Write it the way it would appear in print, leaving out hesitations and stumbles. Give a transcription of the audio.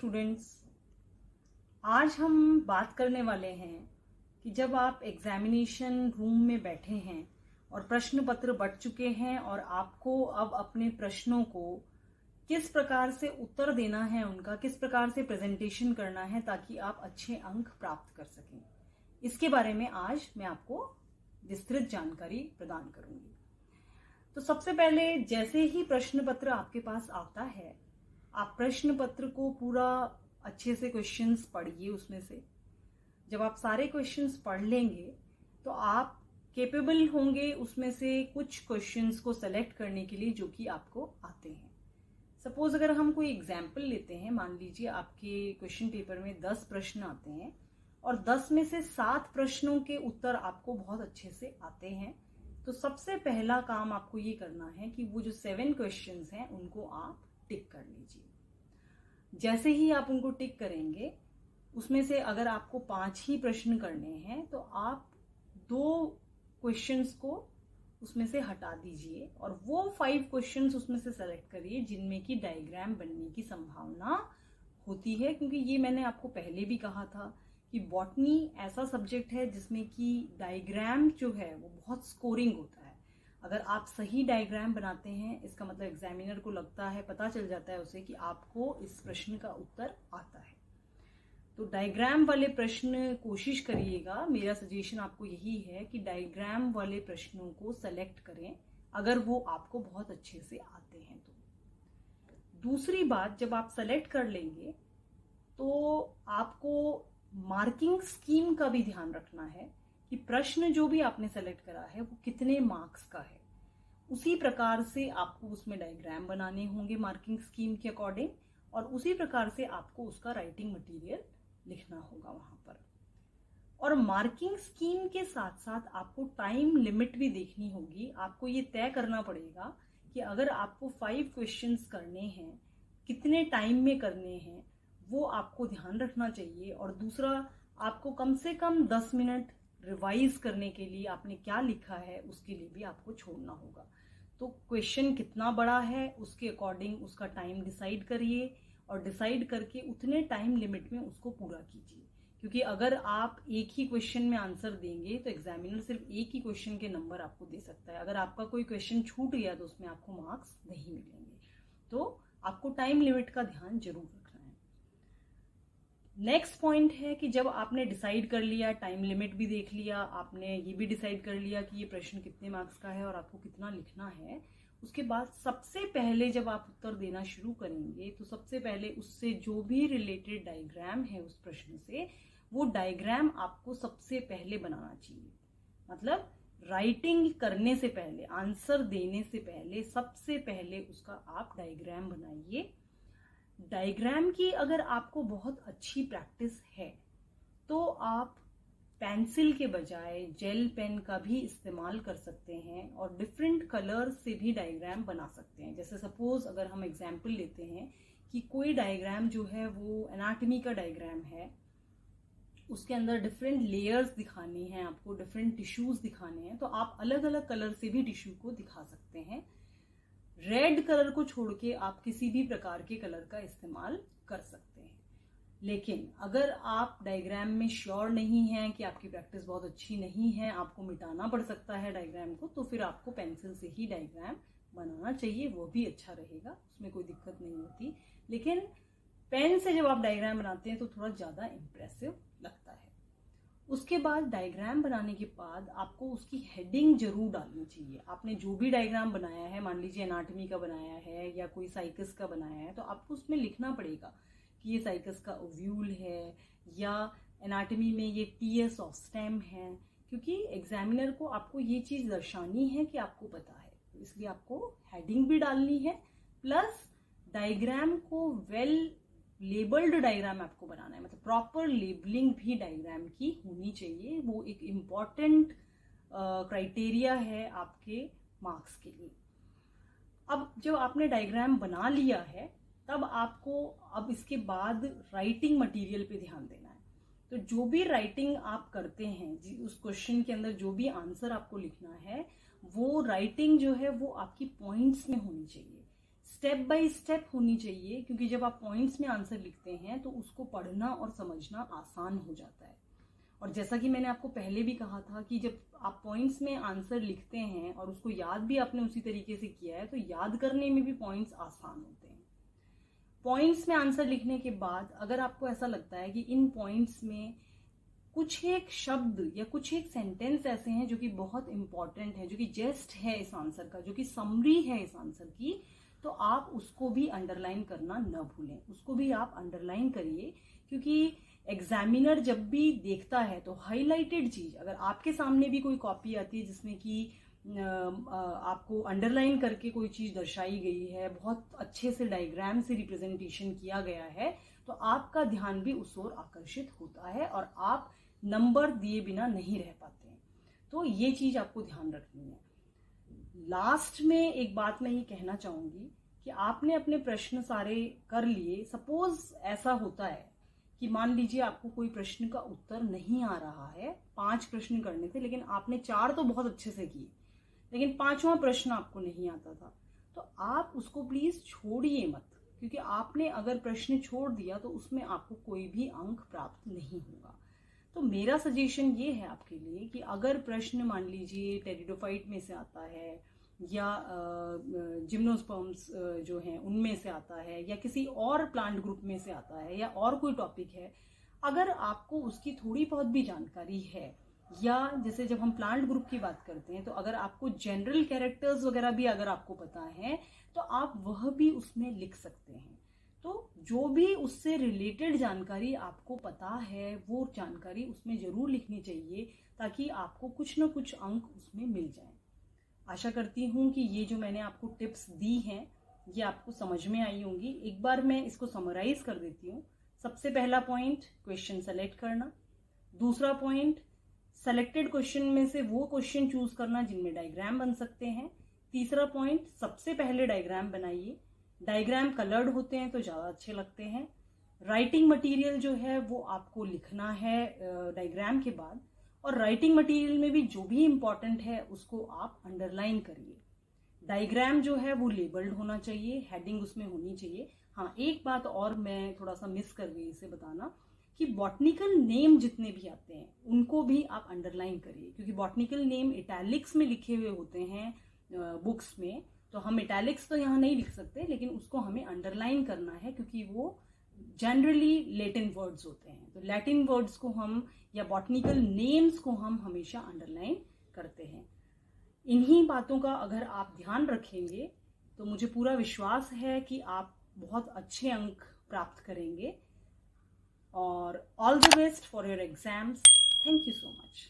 Students, आज हम बात करने वाले हैं कि जब आप एग्जामिनेशन रूम में बैठे हैं और प्रश्न पत्र बंट चुके हैं और आपको अब अपने प्रश्नों को किस प्रकार से उत्तर देना है, उनका किस प्रकार से प्रेजेंटेशन करना है ताकि आप अच्छे अंक प्राप्त कर सकें, इसके बारे में आज मैं आपको विस्तृत जानकारी प्रदान करूंगी। तो सबसे पहले जैसे ही प्रश्न पत्र आपके पास आता है, आप प्रश्न पत्र को पूरा अच्छे से क्वेश्चंस पढ़िए। उसमें से जब आप सारे क्वेश्चंस पढ़ लेंगे तो आप केपेबल होंगे उसमें से कुछ क्वेश्चंस को सेलेक्ट करने के लिए जो कि आपको आते हैं। सपोज अगर हम कोई एग्जाम्पल लेते हैं, मान लीजिए आपके क्वेश्चन पेपर में 10 प्रश्न आते हैं और 10 में से 7 प्रश्नों के उत्तर आपको बहुत अच्छे से आते हैं, तो सबसे पहला काम आपको ये करना है कि वो जो 7 क्वेश्चंस हैं उनको आप टिक कर लीजिए। जैसे ही आप उनको टिक करेंगे, उसमें से अगर आपको 5 ही प्रश्न करने हैं तो आप 2 क्वेश्चंस को उसमें से हटा दीजिए और वो 5 क्वेश्चंस उसमें से सेलेक्ट करिए जिनमें की डायग्राम बनने की संभावना होती है। क्योंकि ये मैंने आपको पहले भी कहा था कि बॉटनी ऐसा सब्जेक्ट है जिसमें कि डायग्राम जो है वो बहुत स्कोरिंग होता है। अगर आप सही डायग्राम बनाते हैं, इसका मतलब एग्जामिनर को लगता है, पता चल जाता है उसे कि आपको इस प्रश्न का उत्तर आता है। तो डायग्राम वाले प्रश्न कोशिश करिएगा, मेरा सजेशन आपको यही है कि डायग्राम वाले प्रश्नों को सेलेक्ट करें अगर वो आपको बहुत अच्छे से आते हैं तो। दूसरी बात, जब आप सेलेक्ट कर लेंगे तो आपको मार्किंग स्कीम का भी ध्यान रखना है कि प्रश्न जो भी आपने सेलेक्ट करा है वो कितने मार्क्स का है। उसी प्रकार से आपको उसमें डायग्राम बनाने होंगे मार्किंग स्कीम के अकॉर्डिंग, और उसी प्रकार से आपको उसका राइटिंग मटेरियल लिखना होगा वहां पर। और मार्किंग स्कीम के साथ साथ आपको टाइम लिमिट भी देखनी होगी। आपको ये तय करना पड़ेगा कि अगर आपको 5 क्वेश्चंस करने हैं, कितने टाइम में करने हैं वो आपको ध्यान रखना चाहिए। और दूसरा, आपको कम से कम 10 मिनट रिवाइज करने के लिए आपने क्या लिखा है उसके लिए भी आपको छोड़ना होगा। तो क्वेश्चन कितना बड़ा है उसके अकॉर्डिंग उसका टाइम डिसाइड करिए और डिसाइड करके उतने टाइम लिमिट में उसको पूरा कीजिए। क्योंकि अगर आप एक ही क्वेश्चन में आंसर देंगे तो एग्जामिनर सिर्फ एक ही क्वेश्चन के नंबर आपको दे सकता है। अगर आपका कोई क्वेश्चन छूट गया तो उसमें आपको मार्क्स नहीं मिलेंगे। तो आपको टाइम लिमिट का ध्यान जरूर रखना है। नेक्स्ट पॉइंट है कि जब आपने डिसाइड कर लिया, टाइम लिमिट भी देख लिया, आपने ये भी डिसाइड कर लिया कि ये प्रश्न कितने मार्क्स का है और आपको कितना लिखना है, उसके बाद सबसे पहले जब आप उत्तर देना शुरू करेंगे तो सबसे पहले उससे जो भी रिलेटेड डायग्राम है उस प्रश्न से, वो डायग्राम आपको सबसे पहले बनाना चाहिए। मतलब राइटिंग करने से पहले, आंसर देने से पहले सबसे पहले उसका आप डायग्राम बनाइए। डायग्राम की अगर आपको बहुत अच्छी प्रैक्टिस है तो आप पेंसिल के बजाय जेल पेन का भी इस्तेमाल कर सकते हैं और डिफरेंट कलर से भी डायग्राम बना सकते हैं। जैसे सपोज अगर हम एग्जाम्पल लेते हैं कि कोई डायग्राम जो है वो एनाटॉमी का डायग्राम है, उसके अंदर डिफरेंट लेयर्स दिखानी है, आपको डिफरेंट टिश्यूज दिखाने हैं, तो आप अलग अलग कलर से भी टिश्यू को दिखा सकते हैं। रेड कलर को छोड़ के आप किसी भी प्रकार के कलर का इस्तेमाल कर सकते हैं। लेकिन अगर आप डायग्राम में श्योर नहीं हैं कि आपकी प्रैक्टिस बहुत अच्छी नहीं है, आपको मिटाना पड़ सकता है डायग्राम को, तो फिर आपको पेंसिल से ही डायग्राम बनाना चाहिए, वो भी अच्छा रहेगा, उसमें कोई दिक्कत नहीं होती। लेकिन पेन से जब आप डायग्राम बनाते हैं तो थोड़ा ज्यादा इंप्रेसिव लगता है। उसके बाद डायग्राम बनाने के बाद आपको उसकी हेडिंग जरूर डालनी चाहिए। आपने जो भी डायग्राम बनाया है, मान लीजिए एनाटॉमी का बनाया है या कोई साइकस का बनाया है, तो आपको उसमें लिखना पड़ेगा कि ये साइकस का ओव्यूल है या एनाटॉमी में ये टीएस ऑफ स्टेम है। क्योंकि एग्जामिनर को आपको ये चीज दर्शानी है कि आपको पता है, तो इसलिए आपको हेडिंग भी डालनी है, प्लस डायग्राम को वेल लेबल्ड डायग्राम आपको बनाना है। मतलब प्रॉपर लेबलिंग भी डायग्राम की होनी चाहिए, वो एक इम्पॉर्टेंट क्राइटेरिया है आपके मार्क्स के लिए। अब जब आपने डायग्राम बना लिया है तब आपको अब इसके बाद राइटिंग मटेरियल पे ध्यान देना है। तो जो भी राइटिंग आप करते हैं, उस क्वेश्चन के अंदर जो भी आंसर आपको लिखना है, वो राइटिंग जो है वो आपकी पॉइंट्स में होनी चाहिए। स्टेप बाय स्टेप होनी चाहिए, क्योंकि जब आप पॉइंट्स में आंसर लिखते हैं तो उसको पढ़ना और समझना आसान हो जाता है। और जैसा कि मैंने आपको पहले भी कहा था कि जब आप पॉइंट्स में आंसर लिखते हैं और उसको याद भी आपने उसी तरीके से किया है, तो याद करने में भी पॉइंट्स आसान होते हैं। पॉइंट्स में आंसर लिखने के बाद अगर आपको ऐसा लगता है कि इन पॉइंट्स में कुछ एक शब्द या कुछ एक सेंटेंस ऐसे हैं जो कि बहुत इंपॉर्टेंट है, जो कि जेस्ट है इस आंसर का, जो कि समरी है इस आंसर की, तो आप उसको भी अंडरलाइन करना न भूलें, उसको भी आप अंडरलाइन करिए। क्योंकि एग्जामिनर जब भी देखता है तो हाईलाइटेड चीज, अगर आपके सामने भी कोई कॉपी आती है जिसमें कि आपको अंडरलाइन करके कोई चीज दर्शाई गई है, बहुत अच्छे से डायग्राम से रिप्रेजेंटेशन किया गया है, तो आपका ध्यान भी उस ओर आकर्षित होता है और आप नंबर दिए बिना नहीं रह पाते हैं। तो ये चीज आपको ध्यान रखनी है। लास्ट में एक बात मैं ये कहना चाहूंगी कि आपने अपने प्रश्न सारे कर लिए। सपोज ऐसा होता है कि मान लीजिए आपको कोई प्रश्न का उत्तर नहीं आ रहा है, 5 प्रश्न करने थे लेकिन आपने 4 तो बहुत अच्छे से किए, लेकिन 5वां प्रश्न आपको नहीं आता था, तो आप उसको प्लीज छोड़िए मत, क्योंकि आपने अगर प्रश्न छोड़ दिया तो उसमें आपको कोई भी अंक प्राप्त नहीं होगा। तो मेरा सजेशन ये है आपके लिए कि अगर प्रश्न मान लीजिए टेरिडोफाइट में से आता है या जिम्नोस्पर्म्स जो हैं उनमें से आता है या किसी और प्लांट ग्रुप में से आता है या और कोई टॉपिक है, अगर आपको उसकी थोड़ी बहुत भी जानकारी है, या जैसे जब हम प्लांट ग्रुप की बात करते हैं तो अगर आपको जनरल कैरेक्टर्स वगैरह भी अगर आपको पता है तो आप वह भी उसमें लिख सकते हैं। तो जो भी उससे रिलेटेड जानकारी आपको पता है वो जानकारी उसमें जरूर लिखनी चाहिए, ताकि आपको कुछ ना कुछ अंक उसमें मिल जाए। आशा करती हूँ कि ये जो मैंने आपको टिप्स दी हैं ये आपको समझ में आई होंगी। एक बार मैं इसको समराइज कर देती हूँ। सबसे पहला पॉइंट, क्वेश्चन सेलेक्ट करना। दूसरा पॉइंट, सेलेक्टेड क्वेश्चन में से वो क्वेश्चन चूज करना जिनमें डायग्राम बन सकते हैं। तीसरा पॉइंट, सबसे पहले डायग्राम बनाइए। डायग्राम कलर्ड होते हैं तो ज्यादा अच्छे लगते हैं। राइटिंग मटेरियल जो है वो आपको लिखना है डायग्राम के बाद, और राइटिंग मटेरियल में भी जो भी इंपॉर्टेंट है उसको आप अंडरलाइन करिए। डायग्राम जो है वो लेबल्ड होना चाहिए, हेडिंग उसमें होनी चाहिए। हाँ, एक बात और मैं थोड़ा सा मिस कर गई इसे बताना कि बॉटनिकल नेम जितने भी आते हैं उनको भी आप अंडरलाइन करिए, क्योंकि बॉटनिकल नेम इटैलिक्स में लिखे हुए होते हैं बुक्स में, तो हम इटैलिक्स तो यहाँ नहीं लिख सकते, लेकिन उसको हमें अंडरलाइन करना है क्योंकि वो जनरली लैटिन वर्ड्स होते हैं। तो लैटिन वर्ड्स को हम या बॉटनिकल नेम्स को हम हमेशा अंडरलाइन करते हैं। इन्हीं बातों का अगर आप ध्यान रखेंगे तो मुझे पूरा विश्वास है कि आप बहुत अच्छे अंक प्राप्त करेंगे। और all the best for your exams. Thank you so much.